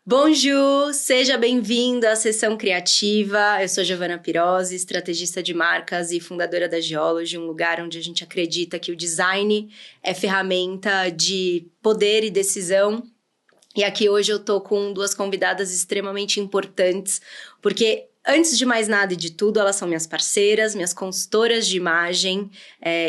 Bonjour, seja bem-vindo à Sessão Criativa. Eu sou Giovanna Pirozzi, estrategista de marcas e fundadora da Geology, um lugar onde a gente acredita que o design é ferramenta de poder e decisão. E aqui hoje eu tô com duas convidadas extremamente importantes, porque antes de mais nada e de tudo, elas são minhas parceiras, minhas consultoras de imagem.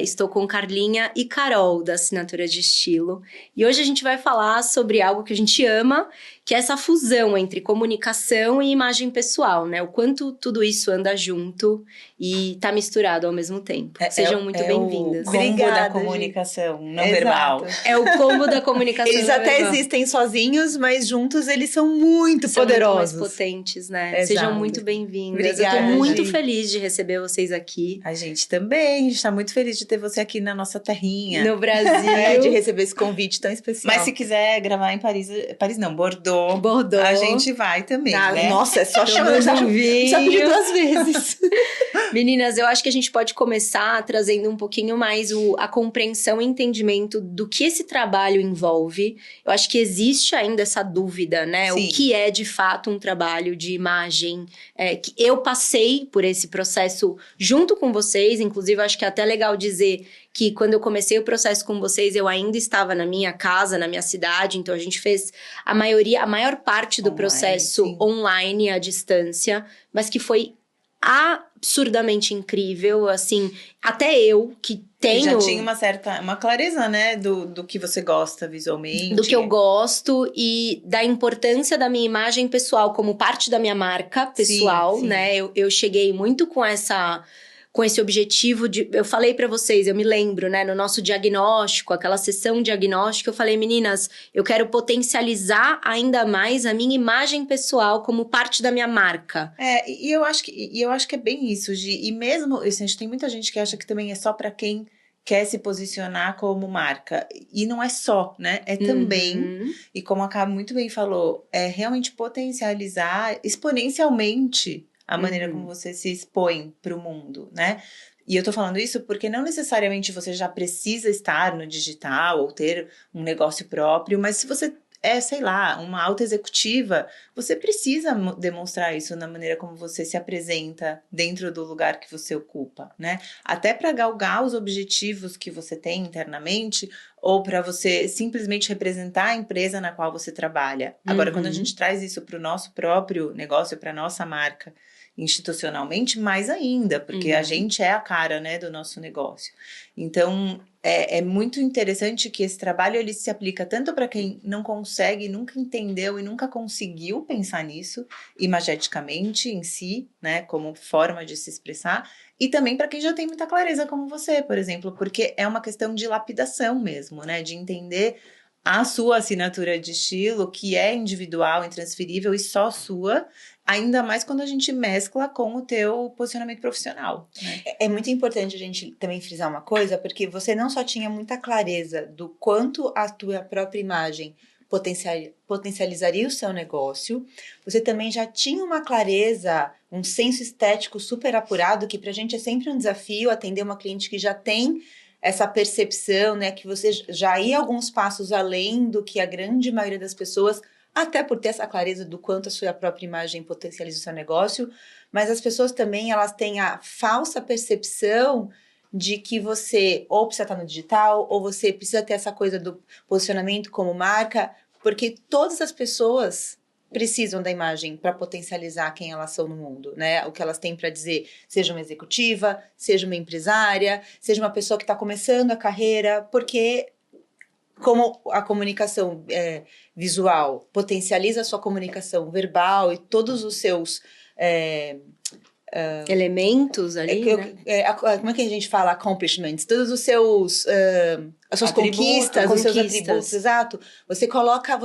Estou com Carlinha e Carol, da Assinatura de Estilo. E hoje a gente vai falar sobre algo que a gente ama, que é essa fusão entre comunicação e imagem pessoal, né? O quanto tudo isso anda junto e tá misturado ao mesmo tempo. Sejam muito bem-vindas. É o combo da comunicação não verbal. É o combo da comunicação Eles não até verbal. existem sozinhos, mas juntos eles são muito poderosos. Muito mais potentes, né? Exato. Sejam muito bem-vindas. Obrigada, Eu tô muito gente. feliz de receber vocês aqui. A gente também, a gente tá muito feliz de ter você aqui na nossa terrinha. No Brasil. De receber esse convite tão especial. Mas se quiser gravar em Paris não, Bordeaux. A gente vai também, né? Nossa, é só chamar um vinho. Já pedi 2 vezes. Meninas, eu acho que a gente pode começar trazendo um pouquinho mais a compreensão e entendimento do que esse trabalho envolve. Eu acho que existe ainda essa dúvida, né? Sim. O que é, de fato, um trabalho de imagem. Que eu passei por esse processo junto com vocês. Inclusive, eu acho que é até legal dizer que quando eu comecei o processo com vocês, eu ainda estava na minha casa, na minha cidade. Então, a gente fez a maior parte do processo sim. online, à distância. Mas que foi absurdamente incrível, assim, até eu que tenho... Já tinha uma clareza, né, do que você gosta visualmente. Do que eu gosto e da importância da minha imagem pessoal como parte da minha marca pessoal, sim. né? Eu cheguei muito com esse objetivo de... Eu falei pra vocês, eu me lembro, né? No nosso diagnóstico, aquela sessão diagnóstica, eu falei, meninas, eu quero potencializar ainda mais a minha imagem pessoal como parte da minha marca. E eu acho que é bem isso, Gi. E mesmo, assim, tem muita gente que acha que também é só pra quem quer se posicionar como marca. E não é só, né? É também, e como a Cá muito bem falou, é realmente potencializar exponencialmente a maneira como você se expõe para o mundo, né? E eu tô falando isso porque não necessariamente você já precisa estar no digital ou ter um negócio próprio, mas se você sei lá, uma alta executiva, você precisa demonstrar isso na maneira como você se apresenta dentro do lugar que você ocupa, né? Até para galgar os objetivos que você tem internamente ou para você simplesmente representar a empresa na qual você trabalha. Agora, quando a gente traz isso para o nosso próprio negócio, para a nossa marca, institucionalmente, mais ainda, porque a gente é a cara, né, do nosso negócio. Então, é muito interessante que esse trabalho ele se aplica tanto para quem não consegue, nunca entendeu e nunca conseguiu pensar nisso, imageticamente em si, né, como forma de se expressar, e também para quem já tem muita clareza como você, por exemplo, porque é uma questão de lapidação mesmo, né, de entender a sua assinatura de estilo, que é individual, intransferível e só sua, ainda mais quando a gente mescla com o teu posicionamento profissional, né? É muito importante a gente também frisar uma coisa, porque você não só tinha muita clareza do quanto a tua própria imagem potencializaria o seu negócio, você também já tinha uma clareza, um senso estético super apurado, que pra gente é sempre um desafio atender uma cliente que já tem essa percepção, né, que você já ia alguns passos além do que a grande maioria das pessoas, até por ter essa clareza do quanto a sua própria imagem potencializa o seu negócio, mas as pessoas também, elas têm a falsa percepção de que você ou precisa estar no digital, ou você precisa ter essa coisa do posicionamento como marca, porque todas as pessoas precisam da imagem para potencializar quem elas são no mundo, né? O que elas têm para dizer, seja uma executiva, seja uma empresária, seja uma pessoa que está começando a carreira, porque como a comunicação visual potencializa a sua comunicação verbal e todos os seus elementos ali, né? Como é que a gente fala? Accomplishments, todos os seus as suas conquistas, os seus atributos, exato. Você coloca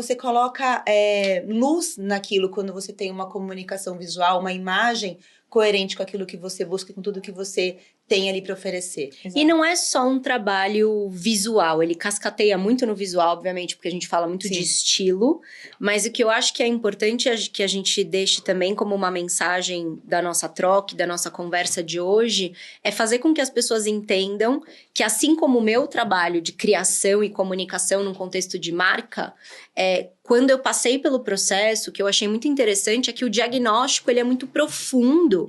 luz naquilo quando você tem uma comunicação visual, uma imagem coerente com aquilo que você busca, com tudo que você tem ali para oferecer. Exato. E não é só um trabalho visual, ele cascateia muito no visual, obviamente, porque a gente fala muito de estilo, mas o que eu acho que é importante é que a gente deixe também como uma mensagem da nossa troca, da nossa conversa de hoje, é fazer com que as pessoas entendam que assim como o meu trabalho de criação e comunicação num contexto de marca, quando eu passei pelo processo, o que eu achei muito interessante é que o diagnóstico ele é muito profundo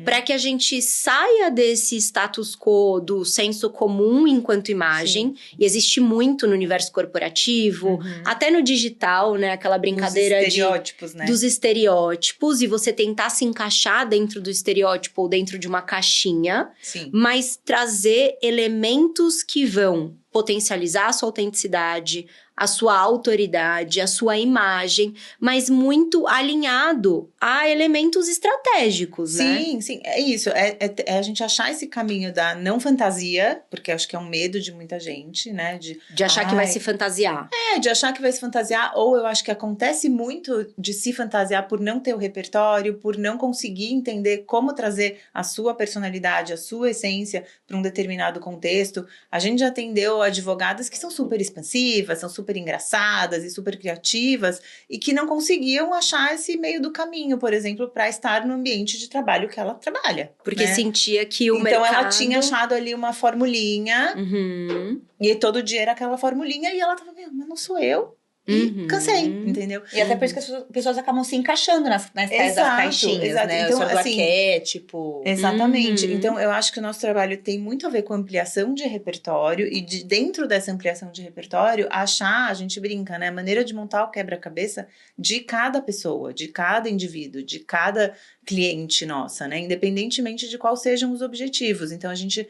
para que a gente saia desse status quo do senso comum enquanto imagem. Sim. E existe muito no universo corporativo, até no digital, né? Aquela brincadeira dos estereótipos, né? Dos estereótipos, e você tentar se encaixar dentro do estereótipo ou dentro de uma caixinha. Sim. Mas trazer elementos que vão potencializar a sua autenticidade, a sua autoridade, a sua imagem, mas muito alinhado a elementos estratégicos, né? Sim, sim, é isso. É a gente achar esse caminho da não fantasia, porque acho que é um medo de muita gente, né? De achar que vai se fantasiar. De achar que vai se fantasiar, ou eu acho que acontece muito de se fantasiar por não ter o repertório, por não conseguir entender como trazer a sua personalidade, a sua essência para um determinado contexto. A gente já atendeu advogadas que são super expansivas, são super engraçadas e super criativas e que não conseguiam achar esse meio do caminho, por exemplo, para estar no ambiente de trabalho que ela trabalha. Porque sentia que o mercado... mercado... ela tinha achado ali uma formulinha e todo dia era aquela formulinha e ela tava, mas não sou eu. E cansei, entendeu? E até por isso que as pessoas acabam se encaixando nas tais das caixinhas, né? Então, o assim, arquétipo. Exatamente. Então, eu acho que o nosso trabalho tem muito a ver com ampliação de repertório e dentro dessa ampliação de repertório, a gente brinca, né? A maneira de montar o quebra-cabeça de cada pessoa, de cada indivíduo, de cada cliente nossa, né? Independentemente de quais sejam os objetivos. Então, a gente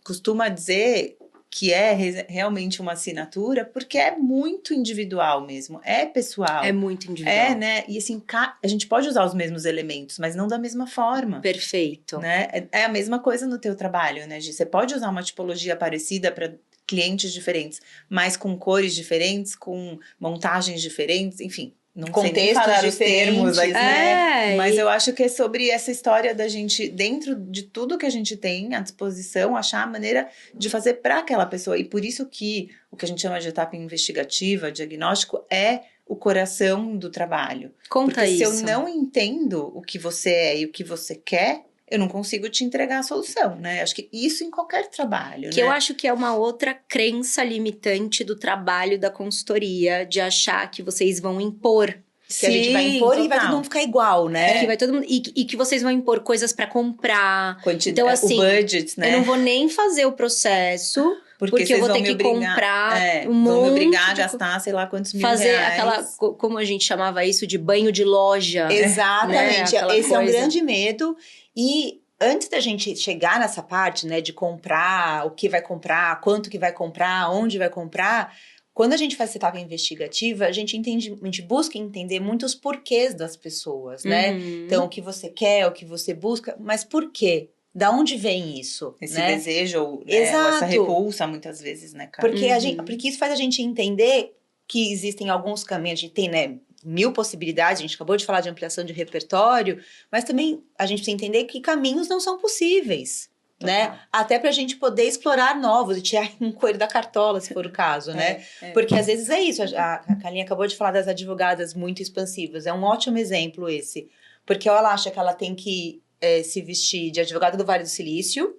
costuma dizer que é realmente uma assinatura, porque é muito individual mesmo, é pessoal. É muito individual. Né? E assim, a gente pode usar os mesmos elementos, mas não da mesma forma. Perfeito. Né? É a mesma coisa no teu trabalho, né, Gi? Você pode usar uma tipologia parecida para clientes diferentes, mas com cores diferentes, com montagens diferentes, enfim. Não sei nem falar os termos, né? Mas eu acho que é sobre essa história da gente, dentro de tudo que a gente tem à disposição, achar a maneira de fazer para aquela pessoa. E por isso que o que a gente chama de etapa investigativa, diagnóstico, é o coração do trabalho. Conta isso. Porque se eu não entendo o que você é e o que você quer, eu não consigo te entregar a solução, né? Acho que isso em qualquer trabalho, que eu acho que é uma outra crença limitante do trabalho da consultoria, de achar que vocês vão impor. Que a gente vai impor e vai todo mundo ficar igual, né? Que vai todo mundo, e que vocês vão impor coisas para comprar. Então, assim, o budget, né? Eu não vou nem fazer o processo... Porque eu vou ter que comprar um monte. Vão me obrigar a gastar, sei lá quantos mil fazer reais. Aquela, como a gente chamava isso, de banho de loja. Exatamente. Né? Esse é um grande medo. E antes da gente chegar nessa parte, né, de comprar, o que vai comprar, quanto que vai comprar, onde vai comprar, quando a gente faz essa etapa investigativa, a gente busca entender muitos porquês das pessoas, né? Então, o que você quer, o que você busca, mas por quê? Da onde vem isso? Esse né? desejo, ou essa repulsa, muitas vezes, né, cara? Porque isso faz a gente entender que existem alguns caminhos, a gente tem, né, 1000 possibilidades, a gente acabou de falar de ampliação de repertório, mas também a gente precisa entender que caminhos não são possíveis, né? Até pra gente poder explorar novos e tirar um coelho da cartola, se for o caso, né? Porque às vezes é isso, a Kalinha acabou de falar das advogadas muito expansivas, é um ótimo exemplo esse, porque ela acha que ela tem que se vestir de advogada do Vale do Silício,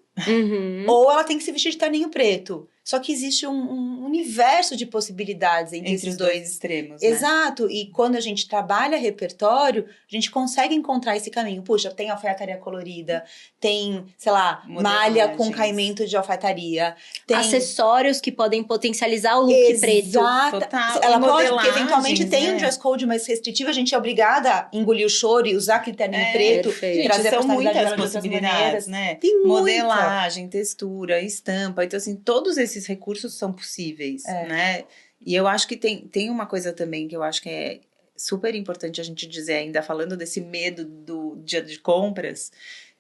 ou ela tem que se vestir de terninho preto. Só que existe um universo de possibilidades entre esses dois extremos, né? Exato. E quando a gente trabalha repertório, a gente consegue encontrar esse caminho. Puxa, tem alfaiataria colorida, tem, sei lá, malha com caimento de alfaiataria. Tem acessórios que podem potencializar o look preto. Total. Ela pode, porque eventualmente tem um dress code mais restritivo, a gente é obrigada a engolir o choro e usar aquele terninho preto. Gente, trazer são muitas de possibilidades, né? Tem modelagem, textura, estampa. Então, assim, todos esses recursos são possíveis, né? E eu acho que tem uma coisa também que eu acho que é super importante a gente dizer, ainda falando desse medo do dia de compras,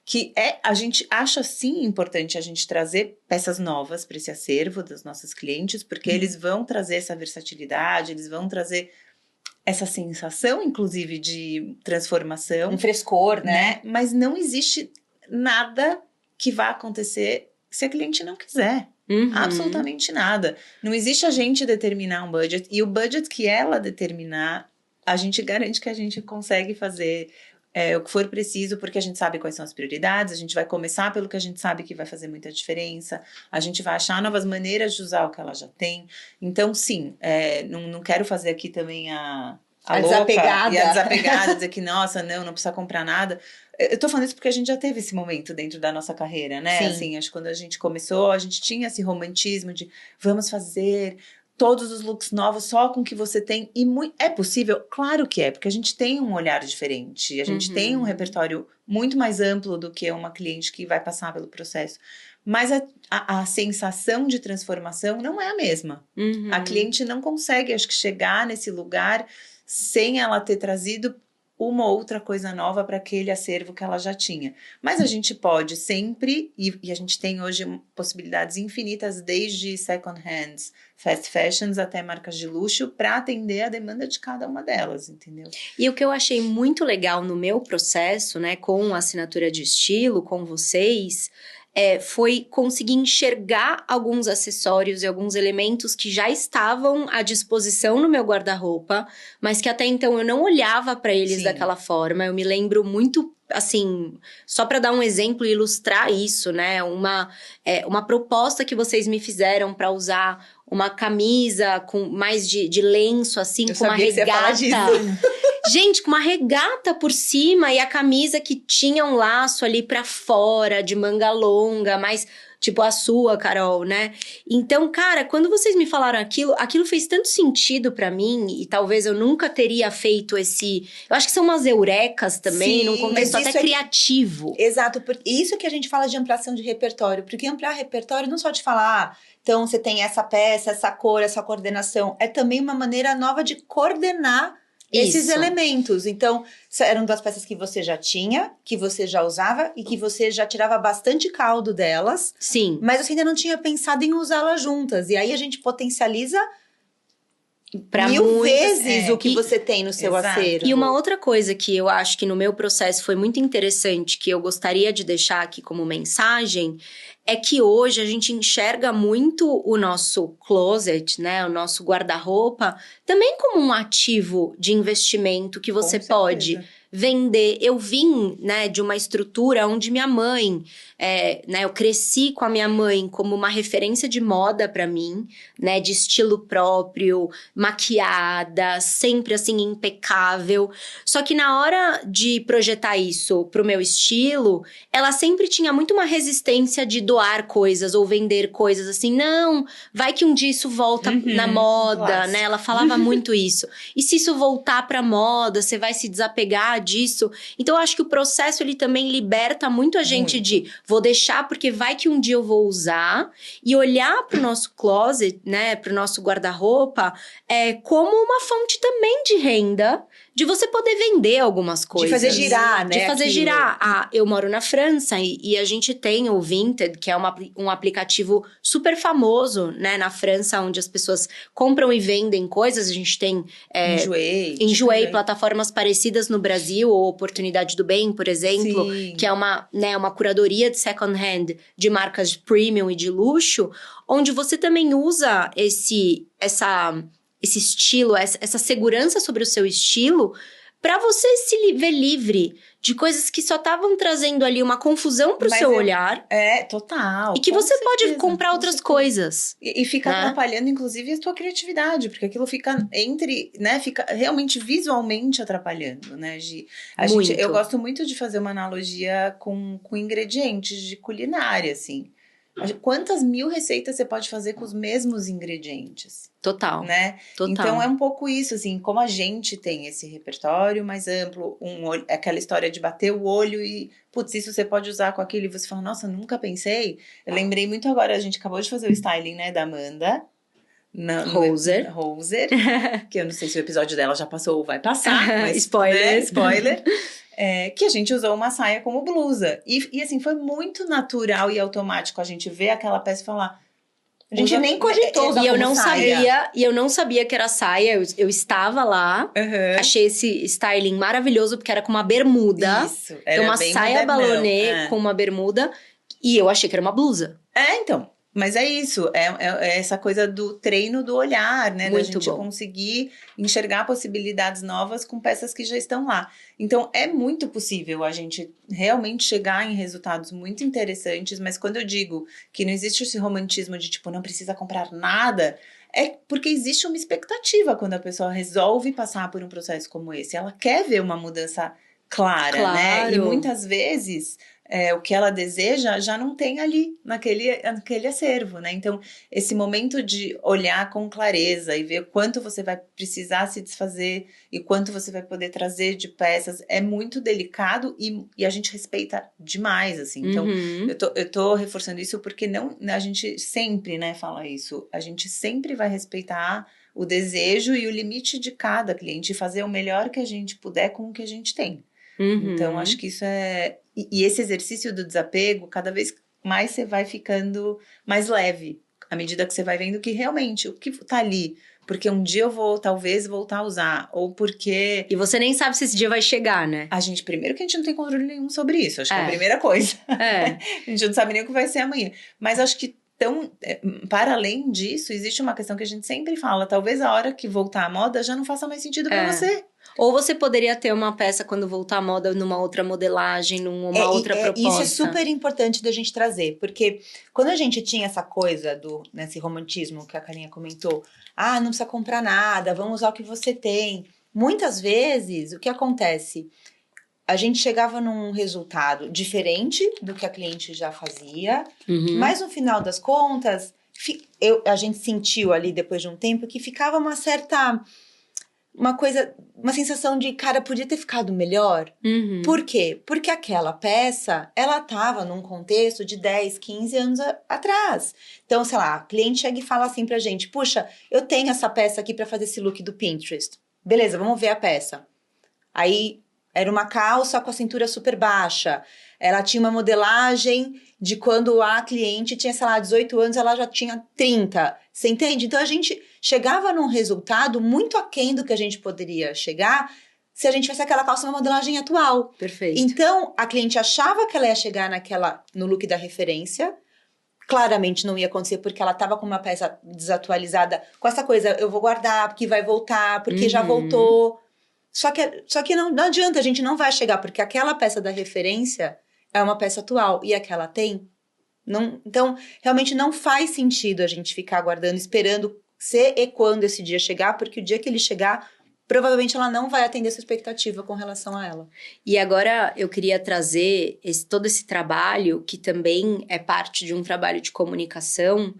que a gente acha sim importante a gente trazer peças novas para esse acervo dos nossos clientes, porque eles vão trazer essa versatilidade, eles vão trazer essa sensação, inclusive, de transformação. Um frescor, né? Mas não existe nada que vá acontecer se a cliente não quiser. Absolutamente nada. Não existe a gente determinar um budget, e o budget que ela determinar, a gente garante que a gente consegue fazer o que for preciso, porque a gente sabe quais são as prioridades, a gente vai começar pelo que a gente sabe que vai fazer muita diferença, a gente vai achar novas maneiras de usar o que ela já tem. Então, sim, não quero fazer aqui também a louca desapegada. E a desapegada, dizer que, nossa, não precisa comprar nada. Eu tô falando isso porque a gente já teve esse momento dentro da nossa carreira, né? Sim. Assim, acho que quando a gente começou, a gente tinha esse romantismo de vamos fazer todos os looks novos só com o que você tem. E é possível? Claro que é, porque a gente tem um olhar diferente. A gente tem um repertório muito mais amplo do que uma cliente que vai passar pelo processo. Mas a sensação de transformação não é a mesma. A cliente não consegue, acho que, chegar nesse lugar sem ela ter trazido uma outra coisa nova para aquele acervo que ela já tinha. Mas a gente pode sempre, e a gente tem hoje possibilidades infinitas, desde second hands, fast fashions, até marcas de luxo, para atender a demanda de cada uma delas, entendeu? E o que eu achei muito legal no meu processo, né, com a assinatura de estilo, com vocês, foi conseguir enxergar alguns acessórios e alguns elementos que já estavam à disposição no meu guarda-roupa, mas que até então eu não olhava para eles Sim. daquela forma. Eu me lembro muito, assim, só para dar um exemplo e ilustrar isso, né? Uma proposta que vocês me fizeram para usar uma camisa com mais de lenço, assim, Eu com uma sabia que você ia falar regata. disso. Gente, com uma regata por cima e a camisa que tinha um laço ali pra fora, de manga longa, mais tipo a sua, Carol, né? Então, cara, quando vocês me falaram aquilo fez tanto sentido pra mim e talvez eu nunca teria feito esse... Eu acho que são umas eurecas também, Sim, num contexto mas até isso criativo. Exato, isso que a gente fala de ampliação de repertório, porque ampliar repertório não só de falar, então você tem essa peça, essa cor, essa coordenação, é também uma maneira nova de coordenar esses Isso. elementos. Então, eram das peças que você já tinha, que você já usava e que você já tirava bastante caldo delas, Sim. mas você ainda não tinha pensado em usá-las juntas. E aí a gente potencializa Pra 1000 muitas, vezes o que você tem no seu Exato. acervo. E uma outra coisa que eu acho que no meu processo foi muito interessante, que eu gostaria de deixar aqui como mensagem, é que hoje a gente enxerga muito o nosso closet, né, o nosso guarda-roupa, também como um ativo de investimento que você Com pode certeza. vender. Eu vim, né, de uma estrutura onde minha mãe, né, eu cresci com a minha mãe como uma referência de moda pra mim, né, de estilo próprio, maquiada, sempre assim impecável. Só que na hora de projetar isso pro meu estilo, ela sempre tinha muito uma resistência de doar coisas ou vender coisas assim. Não, vai que um dia isso volta na moda, clássico. né? Ela falava muito isso. E se isso voltar pra moda, você vai se desapegar disso. Então, eu acho que o processo, ele também liberta muito a gente de vou deixar porque vai que um dia eu vou usar e olhar pro nosso closet, né, pro nosso guarda-roupa, como uma fonte também de renda, de você poder vender algumas coisas. De fazer girar, né? De fazer aquilo. girar. Eu moro na França e a gente tem o Vinted, que é um aplicativo super famoso, né, na França, onde as pessoas compram e vendem coisas. A gente tem Enjoei. plataformas parecidas no Brasil, ou Oportunidade do Bem, por exemplo, Sim. que é uma curadoria de second hand de marcas premium e de luxo, onde você também usa esse estilo, essa segurança sobre o seu estilo, para você se ver livre de coisas que só estavam trazendo ali uma confusão pro seu olhar. Total. E que com você pode certeza, comprar com outras certeza. coisas. E fica né? atrapalhando, inclusive, a tua criatividade, porque aquilo fica fica realmente visualmente atrapalhando, né, Gi? Muito. Eu gosto muito de fazer uma analogia com ingredientes de culinária, assim. Quantas 1000 receitas você pode fazer com os mesmos ingredientes? Total. Né? Total. Então é um pouco isso, assim, como a gente tem esse repertório mais amplo, aquela história de bater o olho e, putz, isso você pode usar com aquilo, e você fala, nossa, nunca pensei. Eu lembrei muito agora, a gente acabou de fazer o styling, né, da Amanda. Roser. Que eu não sei se o episódio dela já passou ou vai passar, mas Spoiler. Né, spoiler. Que a gente usou uma saia como blusa. E assim, foi muito natural e automático a gente ver aquela peça e falar... A gente nem cogitou usar E eu como não saia. sabia que era saia. Eu estava lá, achei esse styling maravilhoso, porque era com uma bermuda. Isso, Então, uma bem saia modernão. balonê com uma bermuda. E eu achei que era uma blusa. Então. Mas é isso, é essa coisa do treino do olhar, né? Da gente conseguir enxergar possibilidades novas com peças que já estão lá. Então, é muito possível a gente realmente chegar em resultados muito interessantes, mas quando eu digo que não existe esse romantismo de, tipo, não precisa comprar nada, é porque existe uma expectativa quando a pessoa resolve passar por um processo como esse. Ela quer ver uma mudança clara, né? E muitas vezes... o que ela deseja já não tem ali naquele acervo, né? Então, esse momento de olhar com clareza e ver quanto você vai precisar se desfazer e quanto você vai poder trazer de peças é muito delicado e a gente respeita demais, assim. Então, eu tô reforçando isso porque a gente sempre, né, fala isso. A gente sempre vai respeitar o desejo e o limite de cada cliente e fazer o melhor que a gente puder com o que a gente tem. Então, acho que isso é... E esse exercício do desapego, cada vez mais você vai ficando mais leve, à medida que você vai vendo que realmente o que tá ali, porque um dia eu vou talvez voltar a usar, ou porque... E você nem sabe se esse dia vai chegar, né? Primeiro que a gente não tem controle nenhum sobre isso, acho que é a primeira coisa. A gente não sabe nem o que vai ser amanhã. Mas acho que para além disso, existe uma questão que a gente sempre fala, talvez a hora que voltar à moda já não faça mais sentido para você. Ou você poderia ter uma peça quando voltar à moda numa outra modelagem, numa outra proposta. Isso é super importante da gente trazer, porque quando a gente tinha essa coisa nesse romantismo que a Carinha comentou, não precisa comprar nada, vamos usar o que você tem. Muitas vezes, o que acontece? A gente chegava num resultado diferente do que a cliente já fazia, mas no final das contas, a gente sentiu ali depois de um tempo que ficava uma sensação de, cara, podia ter ficado melhor. Por quê? Porque aquela peça, ela estava num contexto de 10, 15 anos atrás. Então, sei lá, a cliente chega e fala assim pra gente, puxa, eu tenho essa peça aqui pra fazer esse look do Pinterest. Beleza, vamos ver a peça. Aí, era uma calça com a cintura super baixa. Ela tinha uma modelagem de quando a cliente tinha, sei lá, 18 anos, ela já tinha 30. Você entende? Então, a gente chegava num resultado muito aquém do que a gente poderia chegar se a gente tivesse aquela calça na modelagem atual. Perfeito. Então, a cliente achava que ela ia chegar no look da referência. Claramente não ia acontecer porque ela estava com uma peça desatualizada. Com essa coisa, eu vou guardar porque vai voltar, porque já voltou. Só que não adianta, a gente não vai chegar, porque aquela peça da referência é uma peça atual e aquela tem. Então, realmente não faz sentido a gente ficar aguardando, esperando se e quando esse dia chegar, porque o dia que ele chegar, provavelmente ela não vai atender essa expectativa com relação a ela. E agora eu queria trazer todo esse trabalho, que também é parte de um trabalho de comunicação,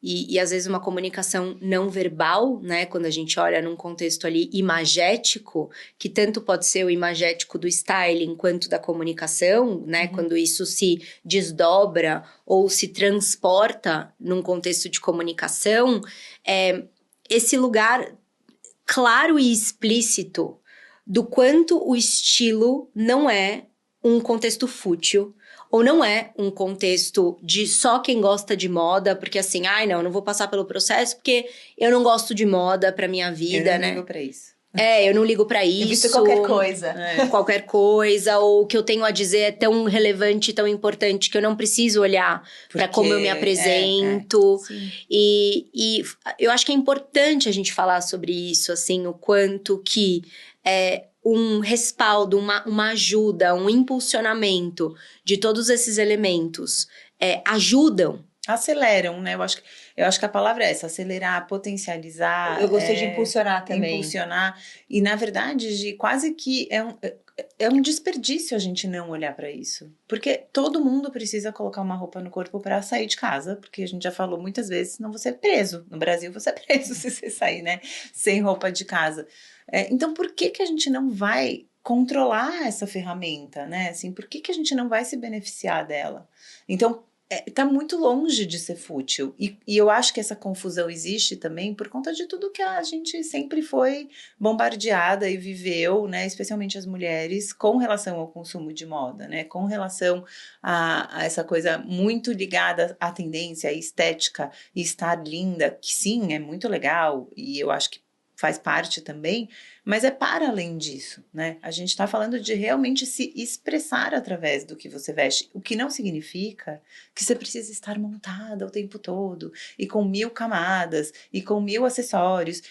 e às vezes uma comunicação não verbal, né? Quando a gente olha num contexto ali imagético, que tanto pode ser o imagético do styling quanto da comunicação, né? Quando isso se desdobra ou se transporta num contexto de comunicação, esse lugar claro e explícito do quanto o estilo não é um contexto fútil, ou não é um contexto de só quem gosta de moda, porque assim, não vou passar pelo processo porque eu não gosto de moda pra minha vida, né? Eu não ligo pra isso. Eu não ligo pra isso. Eu visto qualquer coisa. Qualquer coisa, ou o que eu tenho a dizer é tão relevante, tão importante, que eu não preciso olhar pra como eu me apresento. E eu acho que é importante a gente falar sobre isso, assim, o quanto que um respaldo, uma ajuda, um impulsionamento de todos esses elementos ajudam. Aceleram, né? Eu acho que a palavra é essa, acelerar, potencializar. Eu gostei de impulsionar também. Impulsionar. E, na verdade, quase que é um desperdício a gente não olhar para isso. Porque todo mundo precisa colocar uma roupa no corpo para sair de casa. Porque a gente já falou muitas vezes, senão você é preso. No Brasil, você é preso se você sair, né? Sem roupa de casa. Então, por que a gente não vai controlar essa ferramenta, né? Assim, por que a gente não vai se beneficiar dela? Então, tá muito longe de ser fútil. E eu acho que essa confusão existe também por conta de tudo que a gente sempre foi bombardeada e viveu, né? Especialmente as mulheres, com relação ao consumo de moda, né? Com relação a essa coisa muito ligada à tendência, à estética e estar linda, que sim, é muito legal. E eu acho que faz parte também, mas é para além disso, né? A gente está falando de realmente se expressar através do que você veste, o que não significa que você precisa estar montada o tempo todo, e com 1000 camadas, e com 1000 acessórios,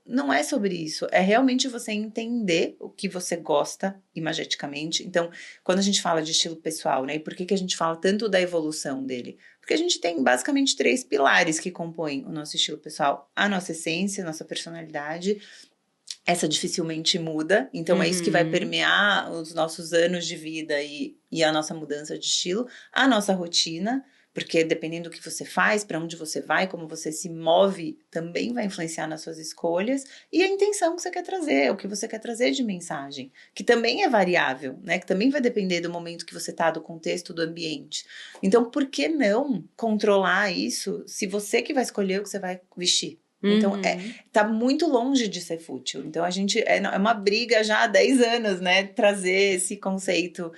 não é sobre isso, é realmente você entender o que você gosta imageticamente. Então, quando a gente fala de estilo pessoal, né, e por que a gente fala tanto da evolução dele? Porque a gente tem basicamente 3 pilares que compõem o nosso estilo pessoal: a nossa essência, a nossa personalidade. Essa dificilmente muda, então é isso que vai permear os nossos anos de vida e a nossa mudança de estilo. A nossa rotina, porque dependendo do que você faz, para onde você vai, como você se move, também vai influenciar nas suas escolhas. E a intenção que você quer trazer, o que você quer trazer de mensagem, que também é variável, né? Que também vai depender do momento que você está, do contexto, do ambiente. Então, por que não controlar isso se você que vai escolher o que você vai vestir? Então, tá muito longe de ser fútil. Então, a gente é uma briga já há 10 anos, né? Trazer esse conceito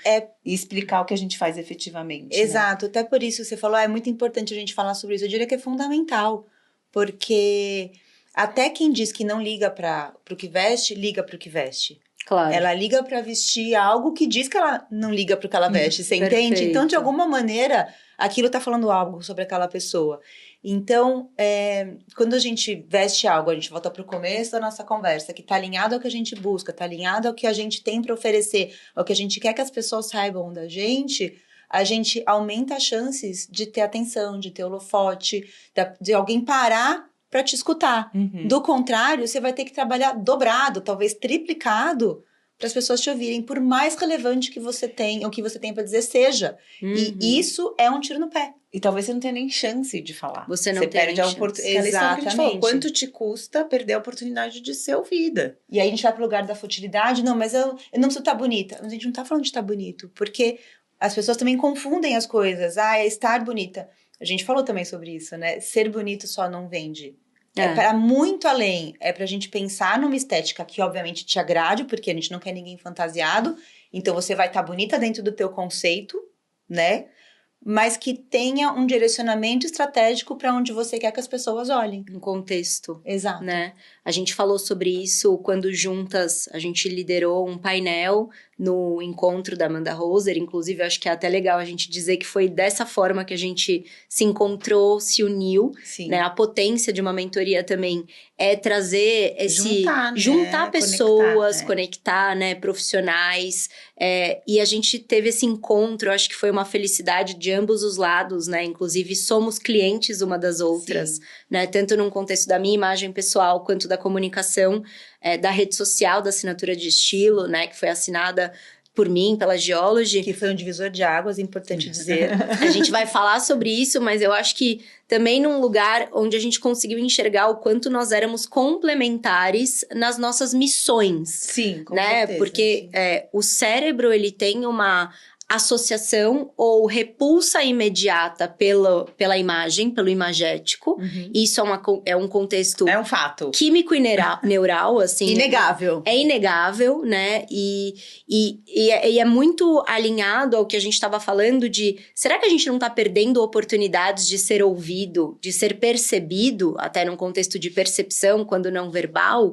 e explicar o que a gente faz efetivamente. Exato, né? Até por isso você falou, é muito importante a gente falar sobre isso. Eu diria que é fundamental, porque até quem diz que não liga para o que veste, liga para o que veste. Claro. Ela liga para vestir algo que diz que ela não liga para o que ela veste, você entende? Então, de alguma maneira, aquilo tá falando algo sobre aquela pessoa. Então, quando a gente veste algo, a gente volta para o começo da nossa conversa, que tá alinhado ao que a gente busca, tá alinhado ao que a gente tem para oferecer, ao que a gente quer que as pessoas saibam da gente, a gente aumenta as chances de ter atenção, de ter holofote, de alguém parar para te escutar. Do contrário, você vai ter que trabalhar dobrado, talvez triplicado, para as pessoas te ouvirem, por mais relevante que você tenha, o que você tem para dizer seja. E isso é um tiro no pé. E talvez você não tenha nem chance de falar. Você não perde a oportunidade. Exatamente. Quanto te custa perder a oportunidade de ser ouvida? E aí a gente vai pro lugar da futilidade. Não, mas eu não preciso estar bonita. Mas a gente não tá falando de estar bonito. Porque as pessoas também confundem as coisas. É estar bonita. A gente falou também sobre isso, né? Ser bonito só não vende. É para muito além. É pra gente pensar numa estética que obviamente te agrade, porque a gente não quer ninguém fantasiado. Então você vai estar bonita dentro do teu conceito, né? Mas que tenha um direcionamento estratégico para onde você quer que as pessoas olhem. Um contexto. Exato. Né? A gente falou sobre isso quando juntas a gente liderou um painel no encontro da Amanda Roser. Inclusive, eu acho que é até legal a gente dizer que foi dessa forma que a gente se encontrou, se uniu. Sim. Né? A potência de uma mentoria também é trazer esse... Juntar, juntar pessoas, conectar, né? Profissionais. E a gente teve esse encontro, eu acho que foi uma felicidade de ambos os lados, né? Inclusive, somos clientes uma das outras, né? Tanto num contexto da minha imagem pessoal, quanto da comunicação, da rede social, da assinatura de estilo, né? Que foi assinada por mim, pela Geology. Que foi um divisor de águas, importante dizer. A gente vai falar sobre isso, mas eu acho que também num lugar onde a gente conseguiu enxergar o quanto nós éramos complementares nas nossas missões. Sim, com né? certeza. Porque o cérebro, ele tem uma associação ou repulsa imediata pela imagem, pelo imagético. Isso é um contexto... É um fato. Químico e neural, assim. Inegável. É inegável, né? E é muito alinhado ao que a gente estava falando de... Será que a gente não está perdendo oportunidades de ser ouvido, de ser percebido, até num contexto de percepção, quando não verbal,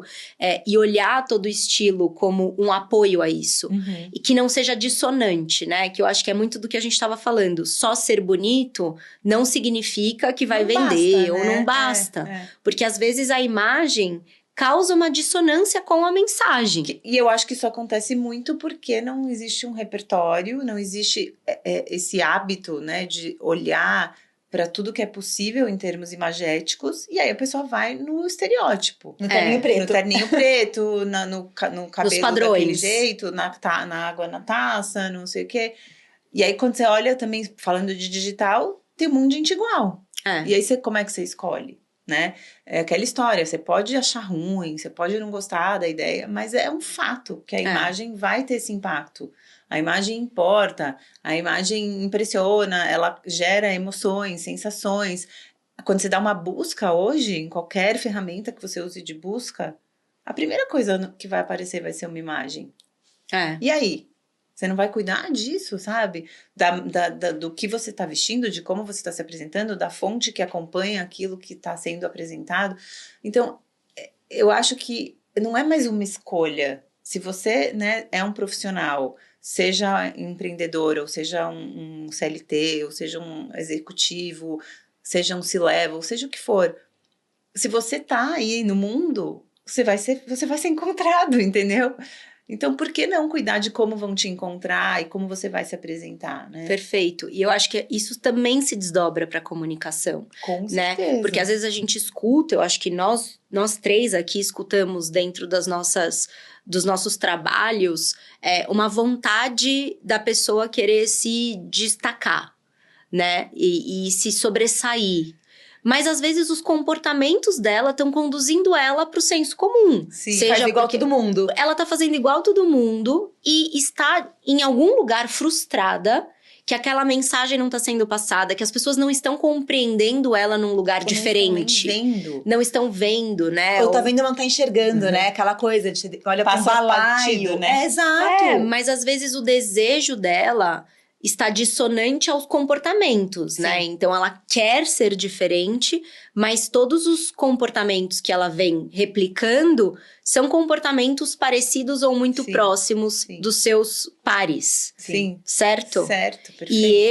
e olhar todo o estilo como um apoio a isso? E que não seja dissonante, né? Que eu acho que é muito do que a gente estava falando. Só ser bonito não significa que vai vender, basta, ou né? não basta. Porque às vezes a imagem causa uma dissonância com a mensagem. E eu acho que isso acontece muito porque não existe um repertório, não existe esse hábito, né, de olhar para tudo que é possível em termos imagéticos, e aí a pessoa vai no estereótipo. No terninho preto. No terninho preto, no cabelo daquele jeito, na água na taça, não sei o quê. E aí quando você olha também, falando de digital, tem um monte de gente igual. E aí como é que você escolhe? Né? É aquela história, você pode achar ruim, você pode não gostar da ideia, mas é um fato que a imagem vai ter esse impacto. A imagem importa, a imagem impressiona, ela gera emoções, sensações. Quando você dá uma busca hoje, em qualquer ferramenta que você use de busca, a primeira coisa que vai aparecer vai ser uma imagem. E aí? Você não vai cuidar disso, sabe? Do que você está vestindo, de como você está se apresentando, da fonte que acompanha aquilo que está sendo apresentado. Então, eu acho que não é mais uma escolha. Se você, né, é um profissional, seja empreendedor, ou seja um CLT, ou seja um executivo, seja um C-level, seja o que for, se você tá aí no mundo, você vai ser encontrado, entendeu? Então, por que não cuidar de como vão te encontrar e como você vai se apresentar, né? Perfeito. E eu acho que isso também se desdobra para a comunicação. Com né? certeza. Porque às vezes a gente escuta, eu acho que nós três aqui escutamos dentro dos nossos trabalhos uma vontade da pessoa querer se destacar, né? E se sobressair. Mas às vezes os comportamentos dela estão conduzindo ela para o senso comum. Sim, Faz igual todo mundo. Ela tá fazendo igual todo mundo e está em algum lugar frustrada que aquela mensagem não está sendo passada, que as pessoas não estão compreendendo ela num lugar diferente. Não estão vendo, né? Ou tá vendo e não tá enxergando, né? Aquela coisa de olha para um balaio, né? Exato. Mas às vezes o desejo dela está dissonante aos comportamentos, Sim. né? Então, ela quer ser diferente, mas todos os comportamentos que ela vem replicando são comportamentos parecidos ou muito Sim. próximos Sim. dos seus pares. Sim. Certo? Certo, perfeito. E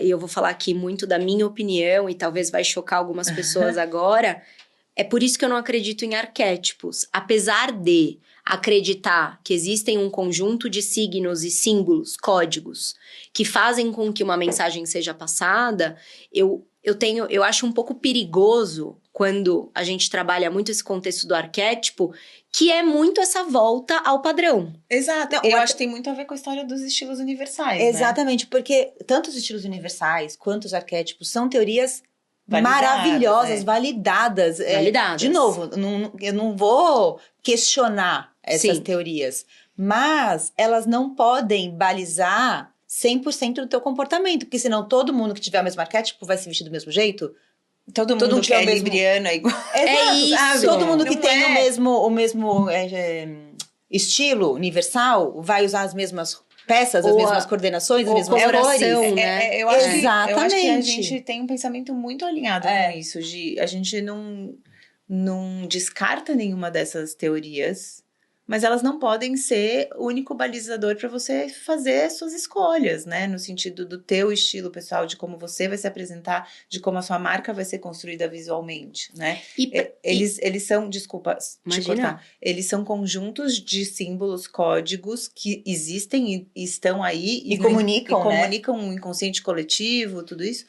eu vou falar aqui muito da minha opinião, e talvez vai chocar algumas pessoas agora, é por isso que eu não acredito em arquétipos. Apesar de acreditar que existem um conjunto de signos e símbolos, códigos, que fazem com que uma mensagem seja passada, eu acho um pouco perigoso quando a gente trabalha muito esse contexto do arquétipo, que é muito essa volta ao padrão. Exato. Eu acho que tem muito a ver com a história dos estilos universais, Exatamente, porque tanto os estilos universais quanto os arquétipos são teorias validadas, validadas. De novo, eu não vou questionar essas teorias, mas elas não podem balizar 100% do teu comportamento, porque senão todo mundo que tiver o mesmo arquétipo vai se vestir do mesmo jeito. Todo mundo que é libriano é igual. Isso. Sabe? Todo mundo que Não tem o mesmo estilo universal vai usar as mesmas peças, as mesmas coordenações, as mesmas cores. Né? Eu acho Exatamente. eu acho que a gente tem um pensamento muito alinhado com isso. A gente não descarta nenhuma dessas teorias, mas elas não podem ser o único balizador para você fazer suas escolhas, né? No sentido do teu estilo pessoal, de como você vai se apresentar, de como a sua marca vai ser construída visualmente, né? Eles são, desculpa te cortar, eles são conjuntos de símbolos, códigos que existem e estão aí. E comunicam, né? Comunicam o inconsciente coletivo, tudo isso.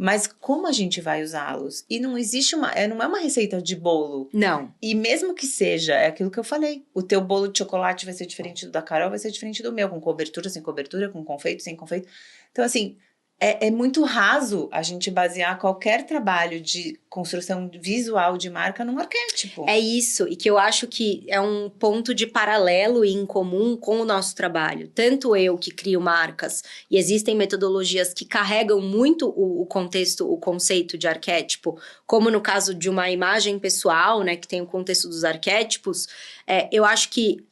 Mas como a gente vai usá-los? E não existe não é uma receita de bolo. Não. E mesmo que seja, é aquilo que eu falei. O teu bolo de chocolate vai ser diferente do da Carol, vai ser diferente do meu. Com cobertura, sem cobertura, com confeito, sem confeito. Então, assim, é muito raso a gente basear qualquer trabalho de construção visual de marca num arquétipo. É isso, e que eu acho que é um ponto de paralelo e em comum com o nosso trabalho. Tanto eu que crio marcas, e existem metodologias que carregam muito o contexto, o conceito de arquétipo, como no caso de uma imagem pessoal, né, que tem o contexto dos arquétipos, eu acho que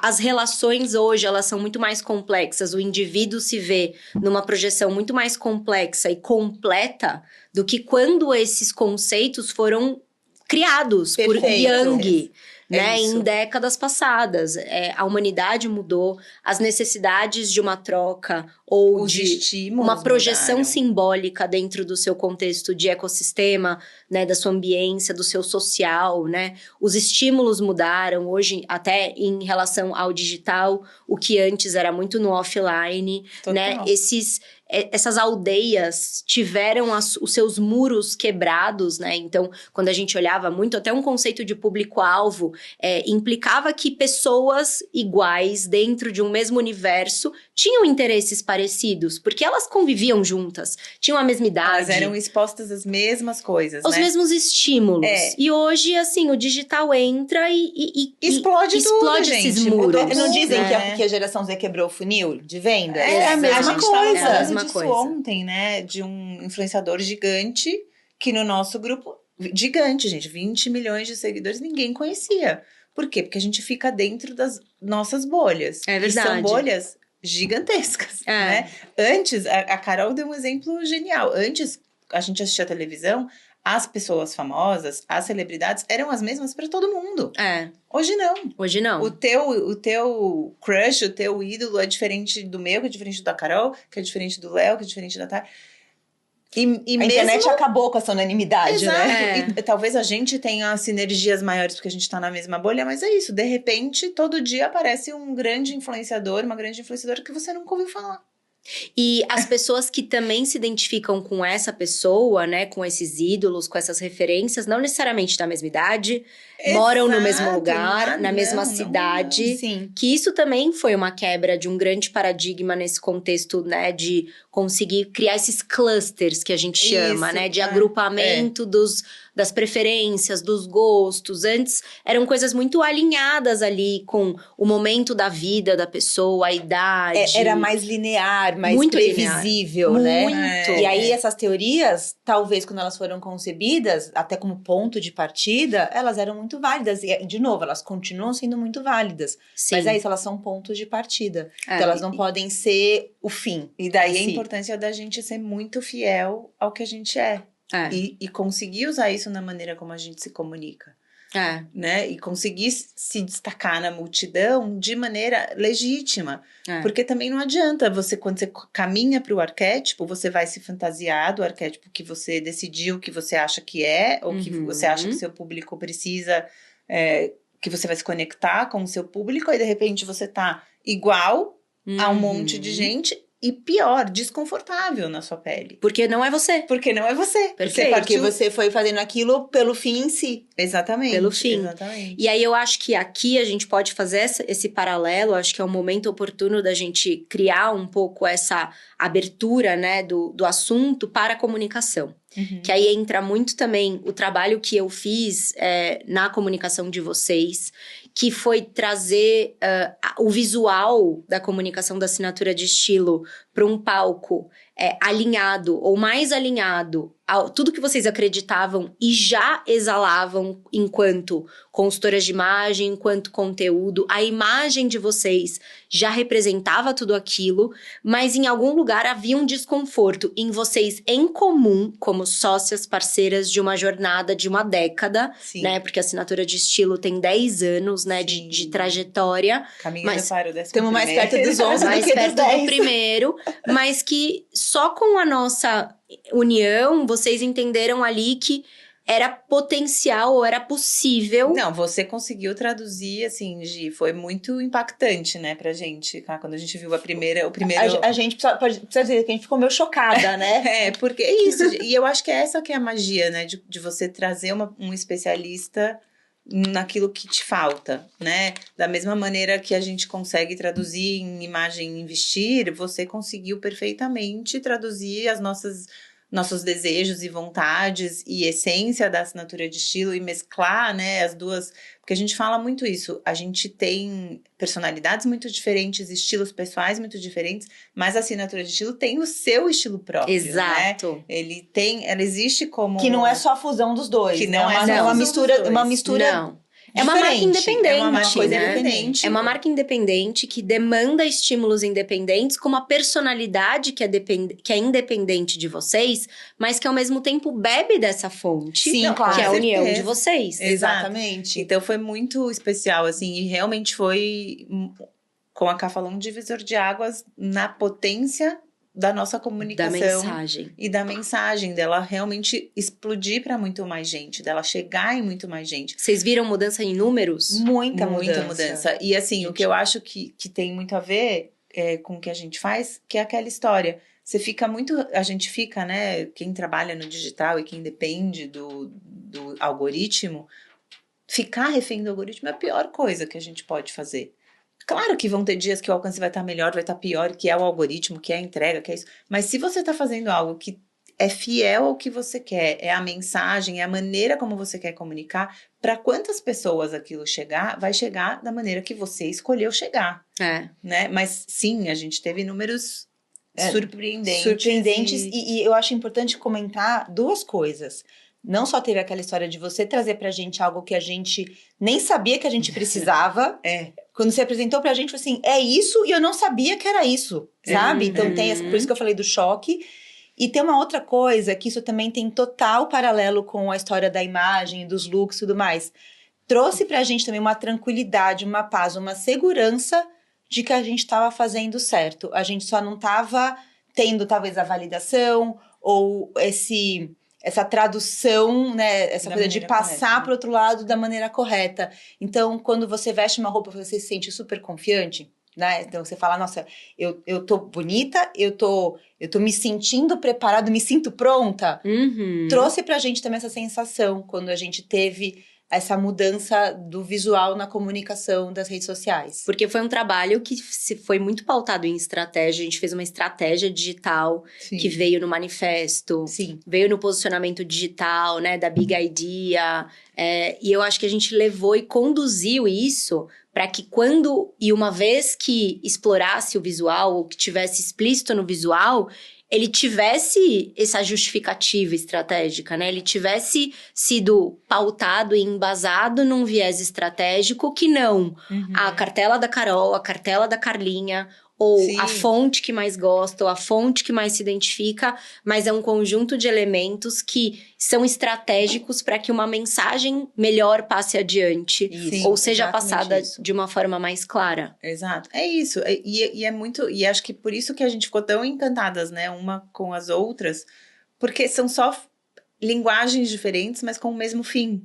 as relações hoje, elas são muito mais complexas. O indivíduo se vê numa projeção muito mais complexa e completa do que quando esses conceitos foram criados por Jung, né, em décadas passadas. A humanidade mudou, as necessidades de uma troca ou os de uma projeção mudaram. Simbólica dentro do seu contexto de ecossistema, né, da sua ambiência, do seu social, né? Os estímulos mudaram, hoje até em relação ao digital, o que antes era muito no offline, né? Essas aldeias tiveram os seus muros quebrados, né? Então, quando a gente olhava muito, até um conceito de público-alvo implicava que pessoas iguais dentro de um mesmo universo tinham interesses parecidos, porque elas conviviam juntas, tinham a mesma idade. Elas eram expostas às mesmas coisas, os mesmos estímulos. E hoje, assim, o digital entra e explode tudo, esses gente. muros. Não dizem que a geração Z quebrou o funil de venda? É a mesma coisa. É a mesma coisa. Ontem, né, de um influenciador gigante que no nosso grupo, gigante, gente, 20 milhões de seguidores, ninguém conhecia. Por quê? Porque a gente fica dentro das nossas bolhas. É verdade. E são bolhas gigantescas, né? Antes, a Carol deu um exemplo genial. Antes, a gente assistia a televisão, as pessoas famosas, as celebridades, eram as mesmas para todo mundo. Hoje não. Hoje não. O teu crush, o teu ídolo é diferente do meu, que é diferente da Carol, que é diferente do Léo, que é diferente da Thay. E a internet acabou com essa unanimidade, Exato. né? E talvez a gente tenha sinergias maiores porque a gente tá na mesma bolha, mas é isso. De repente, todo dia aparece um grande influenciador, uma grande influenciadora que você nunca ouviu falar. E as pessoas que também se identificam com essa pessoa, né, com esses ídolos, com essas referências, não necessariamente da mesma idade, moram no mesmo lugar, na mesma cidade. Não. Sim. Que isso também foi uma quebra de um grande paradigma nesse contexto, né, de conseguir criar esses clusters que a gente chama, né, de agrupamento das preferências, dos gostos. Antes eram coisas muito alinhadas ali com o momento da vida da pessoa, a idade. Era mais linear, mais muito previsível, né? Muito. E aí essas teorias, talvez quando elas foram concebidas, até como ponto de partida, elas eram muito válidas. E, de novo, elas continuam sendo muito válidas. Sim. Mas é isso, elas são pontos de partida. Então elas não podem ser o fim. E daí a importância da gente ser muito fiel ao que a gente é. E conseguir usar isso na maneira como a gente se comunica. Né? E conseguir se destacar na multidão de maneira legítima. Porque também não adianta quando você caminha para o arquétipo, você vai se fantasiar do arquétipo que você decidiu, que você acha que é, ou que você acha que seu público precisa, que você vai se conectar com o seu público, aí de repente você tá igual a um monte de gente. E pior, desconfortável na sua pele. Porque não é você. Porque não é você. Perfeito. Porque você foi fazendo aquilo pelo fim em si. Exatamente. Pelo fim. Exatamente. E aí eu acho que aqui a gente pode fazer esse paralelo, acho que é um momento oportuno da gente criar um pouco essa abertura, né, do assunto para a comunicação. Que aí entra muito também o trabalho que eu fiz na comunicação de vocês, que foi trazer o visual da comunicação da assinatura de estilo para um palco alinhado ou mais alinhado a tudo que vocês acreditavam e já exalavam enquanto consultoras de imagem, enquanto conteúdo. A imagem de vocês já representava tudo aquilo, mas em algum lugar havia um desconforto em vocês em comum, como sócias, parceiras de uma jornada de uma década, né? Porque a assinatura de estilo tem 10 anos, né, de trajetória. Caminhando para o 11º. Estamos mais perto dos 11 mais do que perto dos 10. do primeiro, mas que só com a nossa união, vocês entenderam ali que era potencial ou era possível. Não, você conseguiu traduzir, assim, Gi, foi muito impactante, né, pra gente, quando a gente viu o primeiro... A gente precisa dizer que a gente ficou meio chocada, né? Porque é isso, e eu acho que é essa que é a magia, né, de você trazer um especialista naquilo que te falta, né? Da mesma maneira que a gente consegue traduzir em imagem em vestir, você conseguiu perfeitamente traduzir nossos desejos e vontades e essência da assinatura de estilo e mesclar, né, as duas, porque a gente fala muito isso, a gente tem personalidades muito diferentes, estilos pessoais muito diferentes, mas a assinatura de estilo tem o seu estilo próprio, Exato. né? Ela existe como... Que não é só a fusão dos dois, que né? não é uma mistura. Não. É uma marca independente, é uma coisa né? independente. É uma marca independente que demanda estímulos independentes com uma personalidade que é independente de vocês, mas que ao mesmo tempo bebe dessa fonte, Sim, claro, que é a certeza. união de vocês. Exatamente. Então foi muito especial, assim, e realmente foi, como a Ká falou, um divisor de águas na potência da nossa comunicação. Da mensagem. E da mensagem, dela realmente explodir para muito mais gente, dela chegar em muito mais gente. Vocês viram mudança em números? Muita mudança. E assim, o que eu acho que tem muito a ver com o que a gente faz, que é aquela história. A gente fica, né, quem trabalha no digital e quem depende do algoritmo, ficar refém do algoritmo é a pior coisa que a gente pode fazer. Claro que vão ter dias que o alcance vai estar melhor, vai estar pior, que é o algoritmo, que é a entrega, que é isso. Mas se você está fazendo algo que é fiel ao que você quer, é a mensagem, é a maneira como você quer comunicar, para quantas pessoas aquilo chegar, vai chegar da maneira que você escolheu chegar. Né? Mas sim, a gente teve números surpreendentes. E eu acho importante comentar duas coisas. Não só teve aquela história de você trazer pra gente algo que a gente nem sabia que a gente precisava. Quando você apresentou pra gente, assim, é isso, e eu não sabia que era isso, sabe? Então tem por isso que eu falei do choque. E tem uma outra coisa, que isso também tem total paralelo com a história da imagem, dos looks e tudo mais. Trouxe pra gente também uma tranquilidade, uma paz, uma segurança de que a gente estava fazendo certo. A gente só não estava tendo, talvez, a validação ou essa tradução, né? Essa coisa de passar para o outro lado da maneira correta. Então, quando você veste uma roupa, você se sente super confiante, né? Então, você fala, nossa, eu tô bonita, eu tô me sentindo preparada, me sinto pronta. Trouxe pra gente também essa sensação, quando a gente teve essa mudança do visual na comunicação das redes sociais. Porque foi um trabalho que foi muito pautado em estratégia. A gente fez uma estratégia digital que veio no manifesto, veio no posicionamento digital, né, da Big Idea. E eu acho que a gente levou e conduziu isso para que quando e uma vez que explorasse o visual, ou que tivesse explícito no visual, ele tivesse essa justificativa estratégica, né? Ele tivesse sido pautado e embasado num viés estratégico que não a cartela da Carol, a cartela da Carlinha, ou a fonte que mais gosta, ou a fonte que mais se identifica, mas é um conjunto de elementos que são estratégicos para que uma mensagem melhor passe adiante, ou seja passada de uma forma mais clara. Exato, é isso, e é muito, e acho que por isso que a gente ficou tão encantadas, né, uma com as outras, porque são só linguagens diferentes, mas com o mesmo fim.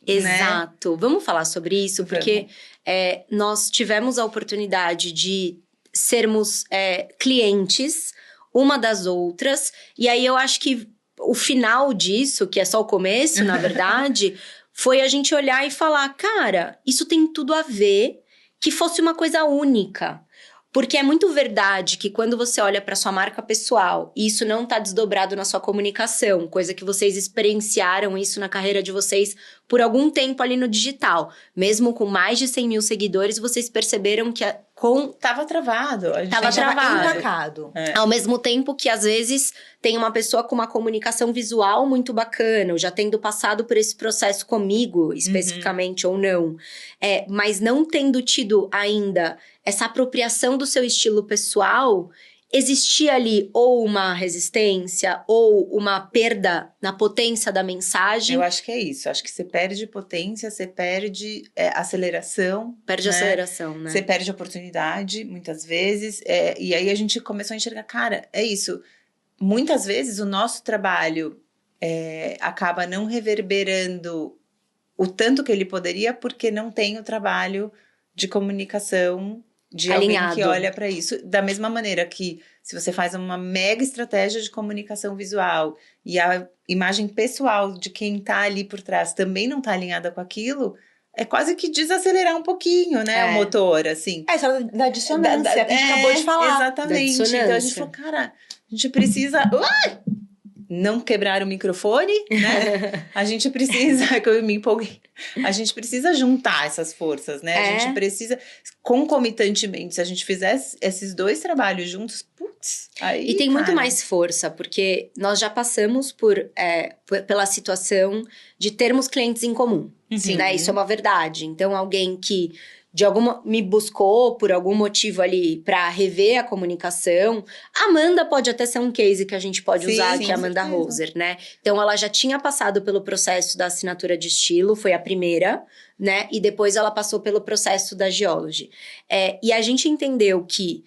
Exato, né? Vamos falar sobre isso, porque nós tivemos a oportunidade de sermos clientes uma das outras, e aí eu acho que o final disso, que é só o começo, na verdade, foi a gente olhar e falar, cara, isso tem tudo a ver que fosse uma coisa única. Porque é muito verdade que quando você olha para sua marca pessoal, e isso não está desdobrado na sua comunicação, coisa que vocês experienciaram isso na carreira de vocês por algum tempo ali no digital. Mesmo com mais de 100 mil seguidores, vocês perceberam que Tava travado. A gente tava empacado. Ao mesmo tempo que, às vezes, tem uma pessoa com uma comunicação visual muito bacana, já tendo passado por esse processo comigo, especificamente, ou não. Mas não tendo tido ainda essa apropriação do seu estilo pessoal, existia ali ou uma resistência ou uma perda na potência da mensagem. Eu acho que é isso. Acho que você perde potência, você perde aceleração. Perde aceleração, né? Você perde oportunidade, muitas vezes. E aí a gente começou a enxergar, cara, é isso. Muitas vezes o nosso trabalho acaba não reverberando o tanto que ele poderia, porque não tem o trabalho de comunicação de alinhado. Alguém que olha para isso. Da mesma maneira que se você faz uma mega estratégia de comunicação visual e a imagem pessoal de quem tá ali por trás também não tá alinhada com aquilo, é quase que desacelerar um pouquinho, né, o motor, assim. Só da dissonância que a gente acabou de falar. Exatamente. Então a gente falou, cara, a gente precisa... não quebrar o microfone, né? A gente precisa, que eu me empolguei, a gente precisa juntar essas forças, né? A gente precisa, concomitantemente, se a gente fizer esses dois trabalhos juntos, putz, aí, e tem muito mais força, porque nós já passamos pela situação de termos clientes em comum, né? Isso é uma verdade. Então, alguém que me buscou por algum motivo ali para rever a comunicação. A Amanda pode até ser um case que a gente pode usar, que é a Amanda Roser, né? Então, ela já tinha passado pelo processo da assinatura de estilo, foi a primeira, né? E depois ela passou pelo processo da Geology. E a gente entendeu que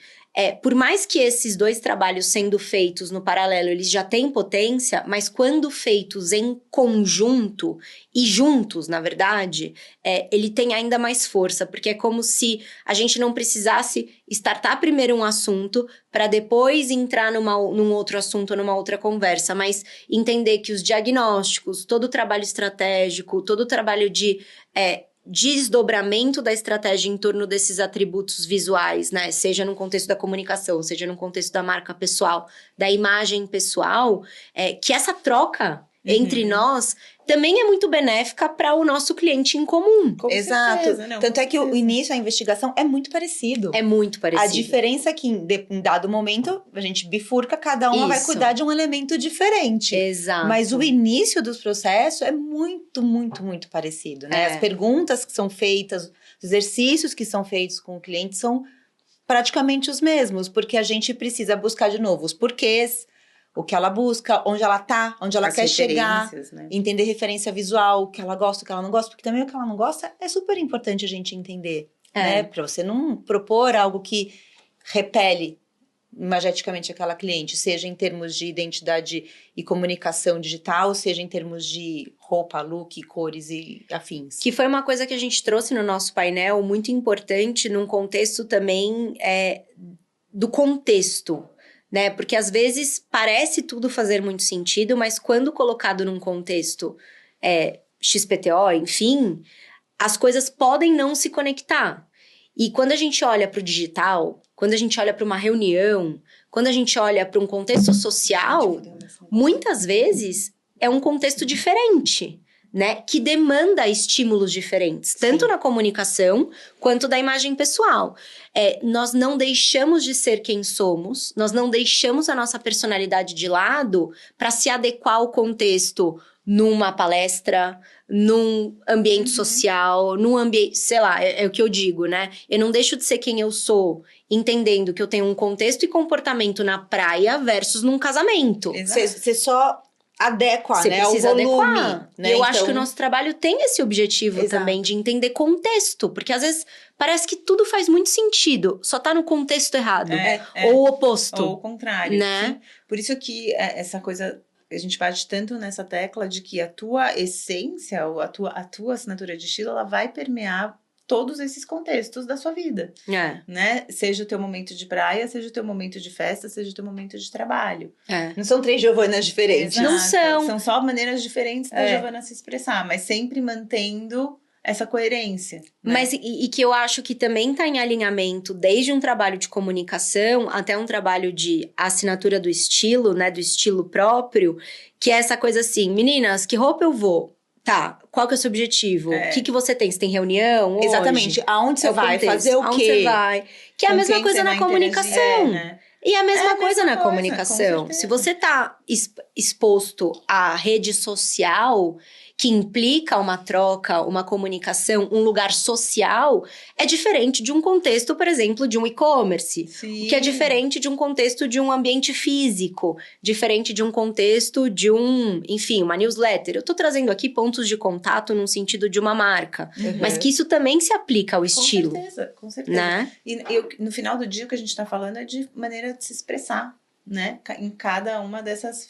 por mais que esses dois trabalhos sendo feitos no paralelo, eles já têm potência, mas quando feitos em conjunto e juntos, na verdade, ele tem ainda mais força, porque é como se a gente não precisasse startar primeiro um assunto para depois entrar num outro assunto, numa outra conversa, mas entender que os diagnósticos, todo o trabalho estratégico, todo o trabalho de desdobramento da estratégia em torno desses atributos visuais, né? Seja no contexto da comunicação, seja no contexto da marca pessoal, da imagem pessoal, que essa troca entre nós também é muito benéfica para o nosso cliente em comum. Exato. Certeza, não, tanto é que o início, a investigação é muito parecido. É muito parecido. A diferença é que em dado momento, a gente bifurca, cada uma vai cuidar de um elemento diferente. Exato. Mas o início dos processos é muito, muito, muito parecido, né? As perguntas que são feitas, os exercícios que são feitos com o cliente são praticamente os mesmos, porque a gente precisa buscar de novo os porquês, o que ela busca, onde ela tá, onde ela quer chegar, né? entender referência visual, o que ela gosta, o que ela não gosta, porque também o que ela não gosta é super importante a gente entender, né? Pra você não propor algo que repele imageticamente aquela cliente, seja em termos de identidade e comunicação digital, seja em termos de roupa, look, cores e afins. Que foi uma coisa que a gente trouxe no nosso painel, muito importante, num contexto também do contexto, né? Porque às vezes parece tudo fazer muito sentido, mas quando colocado num contexto XPTO, enfim, as coisas podem não se conectar. E quando a gente olha para o digital, quando a gente olha para uma reunião, quando a gente olha para um contexto social, muitas vezes é um contexto diferente, né? Que demanda estímulos diferentes, tanto na comunicação quanto da imagem pessoal. Nós não deixamos de ser quem somos, nós não deixamos a nossa personalidade de lado para se adequar ao contexto numa palestra, num ambiente social, num ambiente, sei lá, é o que eu digo, né? Eu não deixo de ser quem eu sou, entendendo que eu tenho um contexto e comportamento na praia versus num casamento. Você só adequa, Você né? precisa O volume, adequar. né? E eu acho que o nosso trabalho tem esse objetivo Exato. também, de entender contexto. Porque às vezes parece que tudo faz muito sentido, só tá no contexto errado. Ou o oposto. Ou o contrário. Né? Sim. Por isso que essa coisa... A gente bate tanto nessa tecla de que a tua essência, ou a tua assinatura de estilo, ela vai permear todos esses contextos da sua vida, né? Seja o teu momento de praia, seja o teu momento de festa, seja o teu momento de trabalho. Não são 3 Giovanas diferentes. Exato. Não são. São só maneiras diferentes da Giovana se expressar, mas sempre mantendo essa coerência. Né? Mas e que eu acho que também está em alinhamento desde um trabalho de comunicação até um trabalho de assinatura do estilo, né? Do estilo próprio, que é essa coisa assim, meninas, que roupa eu vou? Tá, qual que é o seu objetivo? O que você tem? Você tem reunião hoje? Exatamente, aonde você vai? Contexto. Fazer o quê? Aonde você vai? Que é a mesma coisa na comunicação. Né? E a mesma coisa na coisa, comunicação. Se você tá exposto à rede social, que implica uma troca, uma comunicação, um lugar social, é diferente de um contexto, por exemplo, de um e-commerce. Que é diferente de um contexto de um ambiente físico, diferente de um contexto de enfim, uma newsletter. Eu tô trazendo aqui pontos de contato num sentido de uma marca, mas que isso também se aplica ao estilo. Com certeza. Né? E no final do dia, o que a gente tá falando é de maneira de se expressar, né? Em cada uma dessas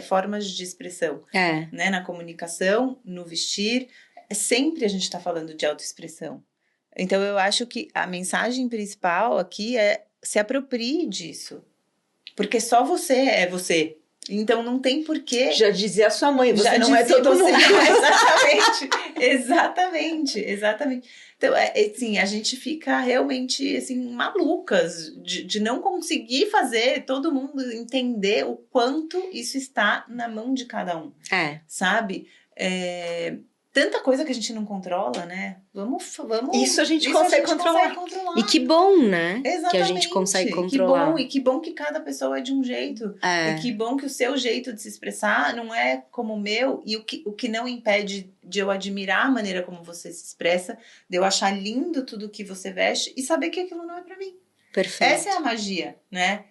formas de expressão. Né? Na comunicação, no vestir, sempre a gente está falando de autoexpressão. Então, eu acho que a mensagem principal aqui é se aproprie disso. Porque só você é você. Então, não tem porquê... Já dizia a sua mãe, você não é todo mundo. Exatamente. Então, assim, a gente fica realmente, assim, malucas de não conseguir fazer todo mundo entender o quanto isso está na mão de cada um. Sabe? Tanta coisa que a gente não controla, né? Vamos isso a gente consegue controlar. E que bom, né? Exatamente. Que a gente consegue controlar. E que bom que cada pessoa é de um jeito. E que bom que o seu jeito de se expressar não é como o meu. E o que não impede de eu admirar a maneira como você se expressa, de eu achar lindo tudo que você veste e saber que aquilo não é pra mim. Perfeito. Essa é a magia, né?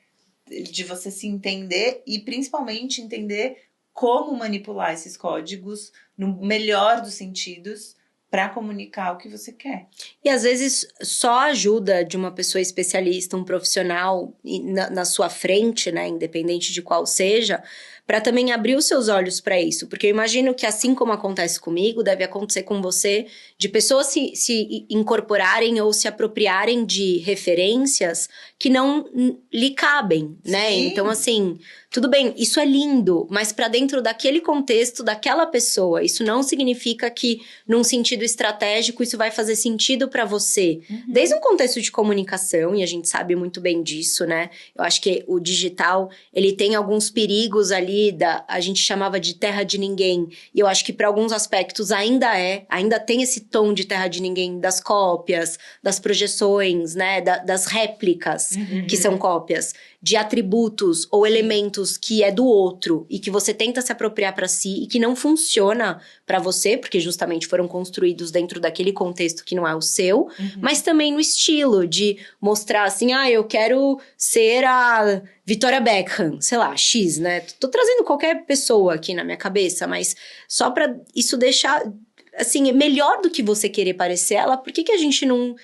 De você se entender e principalmente entender como manipular esses códigos no melhor dos sentidos para comunicar o que você quer. E às vezes só a ajuda de uma pessoa especialista, um profissional na sua frente, né, independente de qual seja, para também abrir os seus olhos para isso. Porque eu imagino que assim como acontece comigo, deve acontecer com você, de pessoas se incorporarem ou se apropriarem de referências que não lhe cabem, né? Sim. Então, assim, tudo bem, isso é lindo, mas para dentro daquele contexto, daquela pessoa, isso não significa que, num sentido estratégico, isso vai fazer sentido para você. Desde um contexto de comunicação, e a gente sabe muito bem disso, né? Eu acho que o digital, ele tem alguns perigos ali, a gente chamava de terra de ninguém, e eu acho que para alguns aspectos ainda tem esse tom de terra de ninguém, das cópias, das projeções, né, das réplicas, que são cópias. de atributos ou elementos que é do outro e que você tenta se apropriar para si e que não funciona para você, porque justamente foram construídos dentro daquele contexto que não é o seu, mas também no estilo de mostrar assim, eu quero ser a Victoria Beckham, sei lá, X, né? Tô trazendo qualquer pessoa aqui na minha cabeça, mas só pra isso deixar, assim, melhor do que você querer parecer ela, por que a gente não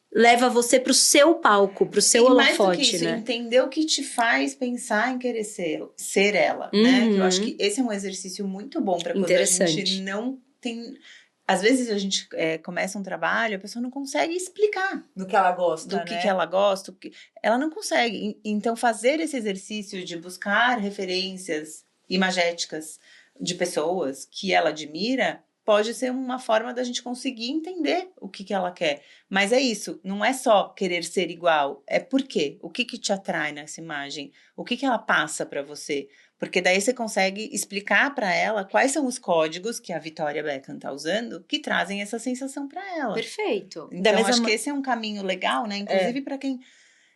leva você pro seu palco, pro seu holofote, mais do que isso, né? entender o que te faz pensar em querer ser ela, né? Que eu acho que esse é um exercício muito bom pra quando a gente não tem... Às vezes a gente começa um trabalho, a pessoa não consegue explicar do que ela gosta, do que ela gosta, ela não consegue. Então, fazer esse exercício de buscar referências imagéticas de pessoas que ela admira pode ser uma forma da gente conseguir entender o que ela quer. Mas é isso, não é só querer ser igual, é por quê? O que te atrai nessa imagem? O que ela passa para você? Porque daí você consegue explicar para ela quais são os códigos que a Victoria Beckham tá usando que trazem essa sensação para ela. Perfeito. Então, acho que esse é um caminho legal, né? Inclusive para quem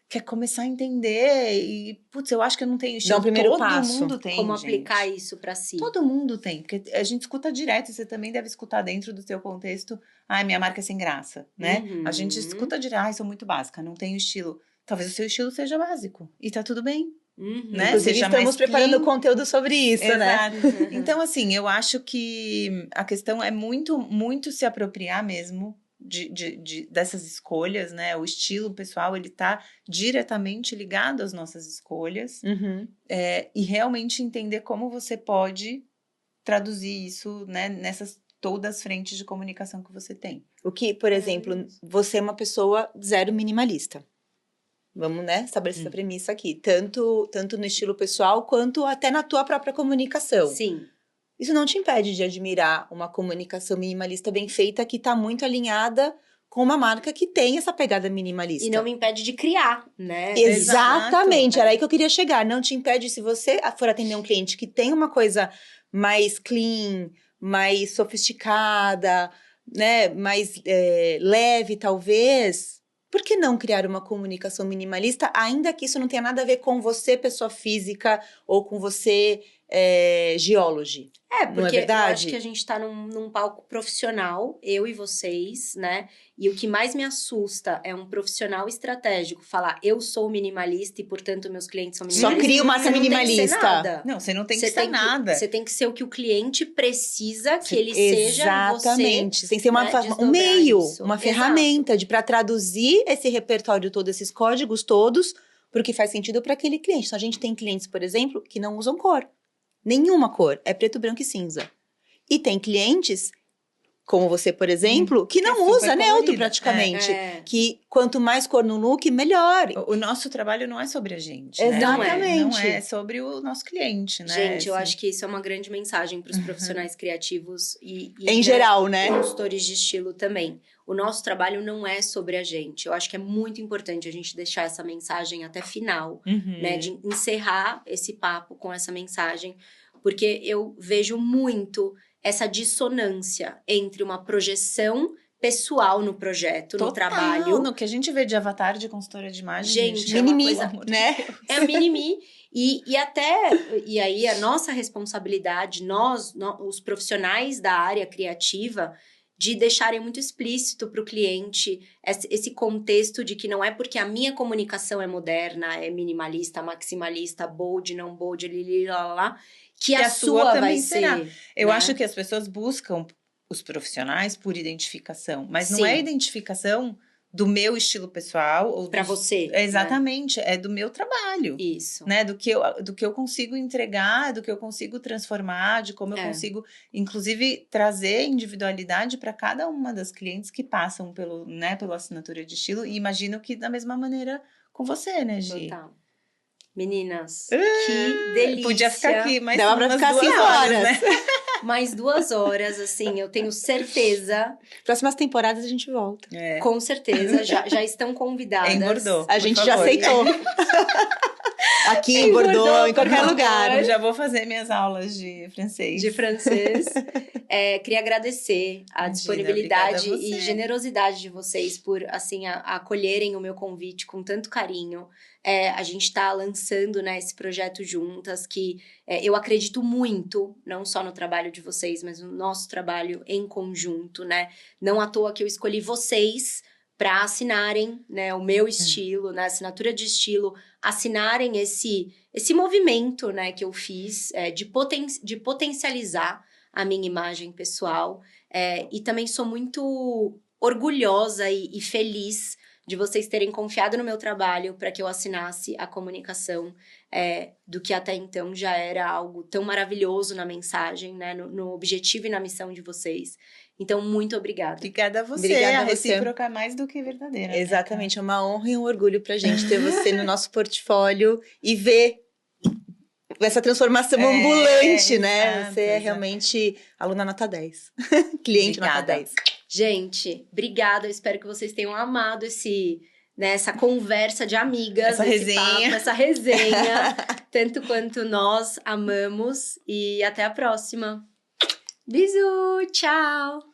quer começar a entender e, putz, eu acho que eu não tenho estilo. Dá um primeiro Todo passo. mundo tem, Como gente. aplicar isso para si. Todo mundo tem, porque a gente escuta direto, você também deve escutar dentro do seu contexto, minha marca é sem graça, né? A gente escuta direto, sou muito básica, não tenho estilo. Talvez o seu estilo seja básico e tá tudo bem. Né? Inclusive, estamos preparando conteúdo sobre isso, exato, né? Então, assim, eu acho que a questão é muito, muito se apropriar mesmo dessas escolhas, né? O estilo pessoal, ele tá diretamente ligado às nossas escolhas. E realmente entender como você pode traduzir isso, né? Nessas todas as frentes de comunicação que você tem. O que, por exemplo, você é uma pessoa zero minimalista. Vamos, né, estabelecer essa premissa aqui. Tanto no estilo pessoal, quanto até na tua própria comunicação. Sim. Isso não te impede de admirar uma comunicação minimalista bem feita que está muito alinhada com uma marca que tem essa pegada minimalista. E não me impede de criar, né? Exatamente, era aí que eu queria chegar. Não te impede, se você for atender um cliente que tem uma coisa mais clean, mais sofisticada, né, mais leve, talvez... Por que não criar uma comunicação minimalista, ainda que isso não tenha nada a ver com você, pessoa física, ou com você, geology? Porque não é verdade? Eu acho que a gente tá num palco profissional, eu e vocês, né? E o que mais me assusta é um profissional estratégico falar, eu sou minimalista e, portanto, meus clientes são minimalistas. Só cria marca minimalista. Não, você não tem que ser nada. Você tem que ser o que o cliente precisa que ele seja. Exatamente. Você tem que ser um meio, uma ferramenta para traduzir esse repertório todo, esses códigos todos, porque faz sentido para aquele cliente. Então, a gente tem clientes, por exemplo, que não usam cor. Nenhuma cor. É preto, branco e cinza. E tem clientes, como você, por exemplo, que não usa neutro praticamente. Que quanto mais cor no look, melhor. O nosso trabalho não é sobre a gente, Exatamente. Não é sobre o nosso cliente, né? Gente, eu acho que isso é uma grande mensagem para os profissionais criativos e em geral, né? Consultores de estilo também. O nosso trabalho não é sobre a gente. Eu acho que é muito importante a gente deixar essa mensagem até final, né? De encerrar esse papo com essa mensagem, porque eu vejo muito essa dissonância entre uma projeção pessoal no projeto, no trabalho. No que a gente vê de avatar de consultora de imagem. Gente, mini-me, né? É mini-me. E aí a nossa responsabilidade, nós, os profissionais da área criativa, de deixarem muito explícito para o cliente esse contexto de que não é porque a minha comunicação é moderna, é minimalista, maximalista, bold, não bold, que a sua vai ser. Eu acho que as pessoas buscam os profissionais por identificação, mas não é identificação do meu estilo pessoal ou para você. Exatamente, é do meu trabalho. Isso. Né? Do que eu consigo entregar, do que eu consigo transformar, de como eu consigo, inclusive, trazer individualidade para cada uma das clientes que passam pela assinatura de estilo. E imagino que da mesma maneira com você, né, Gi? Total. Meninas, que delícia. Podia ficar aqui, mas dava pra ficar 5 horas, né? Mais 2 horas, assim, eu tenho certeza. Próximas temporadas a gente volta. Com certeza, já estão convidadas. Engordou. A gente já aceitou. Aqui em Bordeaux, em qualquer lugar. Eu já vou fazer minhas aulas de francês. Queria agradecer a Imagina, disponibilidade obrigada a você. e generosidade de vocês por, assim, acolherem o meu convite com tanto carinho. A gente está lançando, né, esse projeto juntas, que eu acredito muito, não só no trabalho de vocês, mas no nosso trabalho em conjunto, né? Não à toa que eu escolhi vocês para assinarem, né, o meu estilo, né, assinatura de estilo, assinarem esse movimento, né, que eu fiz de potencializar a minha imagem pessoal. E também sou muito orgulhosa e feliz de vocês terem confiado no meu trabalho para que eu assinasse a comunicação do que até então já era algo tão maravilhoso na mensagem, né, no objetivo e na missão de vocês. Então, muito obrigada. Obrigada a você. Obrigada a a você. recíproca é mais do que verdadeira. Exatamente, é uma honra e um orgulho pra gente ter você no nosso portfólio e ver essa transformação ambulante, né? Exato, Você é realmente aluna nota 10. Cliente nota Obrigada. 10. Gente, obrigada. Eu espero que vocês tenham amado essa conversa de amigas, Essa resenha. essa resenha, tanto quanto nós amamos. E até a próxima. Bisu, tchau!